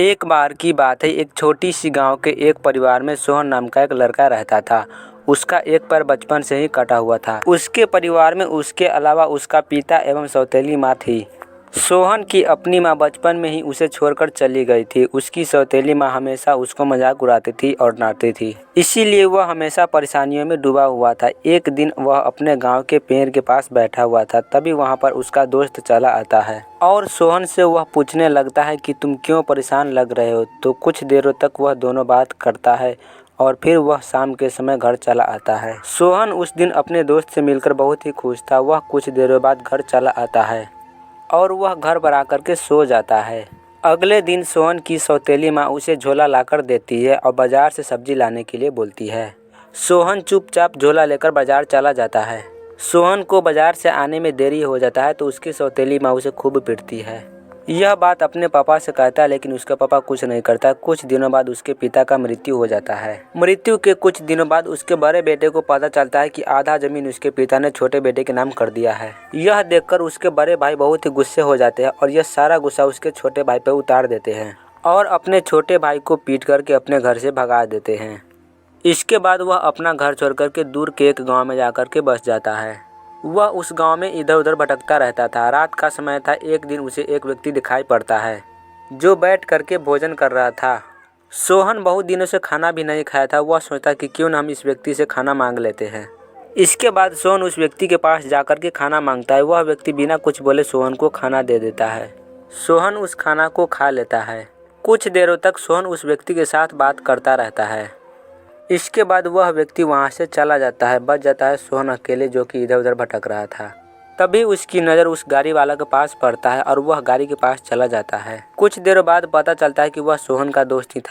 एक बार की बात है, एक छोटी सी गांव के एक परिवार में सोहन नाम का एक लड़का रहता था। उसका एक पैर बचपन से ही कटा हुआ था। उसके परिवार में उसके अलावा उसका पिता एवं सौतेली माँ थी। सोहन की अपनी माँ बचपन में ही उसे छोड़कर चली गई थी। उसकी सौतेली माँ हमेशा उसको मजाक उड़ाती थी और डांटती थी, इसीलिए वह हमेशा परेशानियों में डूबा हुआ था। एक दिन वह अपने गांव के पेड़ के पास बैठा हुआ था, तभी वहां पर उसका दोस्त चला आता है और सोहन से वह पूछने लगता है कि तुम क्यों परेशान लग रहे हो। तो कुछ देरों तक वह दोनों बात करता है और फिर वह शाम के समय घर चला आता है। सोहन उस दिन अपने दोस्त से मिलकर बहुत ही खुश था। वह कुछ देरों बाद घर चला आता है और वह घर पर आकर के सो जाता है। अगले दिन सोहन की सौतेली माँ उसे झोला लाकर देती है और बाजार से सब्जी लाने के लिए बोलती है। सोहन चुपचाप झोला लेकर बाजार चला जाता है। सोहन को बाजार से आने में देरी हो जाता है तो उसकी सौतेली माँ उसे खूब पीटती है। यह बात अपने पापा से कहता है, लेकिन उसका पापा कुछ नहीं करता। कुछ दिनों बाद उसके पिता का मृत्यु हो जाता है। मृत्यु के कुछ दिनों बाद उसके बड़े बेटे को पता चलता है कि आधा जमीन उसके पिता ने छोटे बेटे के नाम कर दिया है। यह देखकर उसके बड़े भाई बहुत ही गुस्से हो जाते हैं और यह सारा गुस्सा उसके छोटे भाई पर उतार देते हैं और अपने छोटे भाई को पीट करके अपने घर से भगा देते हैं। इसके बाद वह अपना घर छोड़ करके दूर के एक गाँव में जाकर के बस जाता है। वह उस गांव में इधर उधर भटकता रहता था। रात का समय था। एक दिन उसे एक व्यक्ति दिखाई पड़ता है जो बैठ करके भोजन कर रहा था। सोहन बहुत दिनों से खाना भी नहीं खाया था। वह सोचता कि क्यों न हम इस व्यक्ति से खाना मांग लेते हैं। इसके बाद सोहन उस व्यक्ति के पास जाकर के खाना मांगता है। वह व्यक्ति बिना कुछ बोले सोहन को खाना दे देता है। सोहन उस खाना को खा लेता है। कुछ देरों तक सोहन उस व्यक्ति के साथ बात करता रहता है। इसके बाद वह व्यक्ति वहां से चला जाता है। बच जाता है सोहन अकेले, जो कि इधर उधर भटक रहा था। तभी उसकी नज़र उस गाड़ी वाला के पास पड़ता है और वह गाड़ी के पास चला जाता है। कुछ देर बाद पता चलता है कि वह सोहन का दोस्त ही था।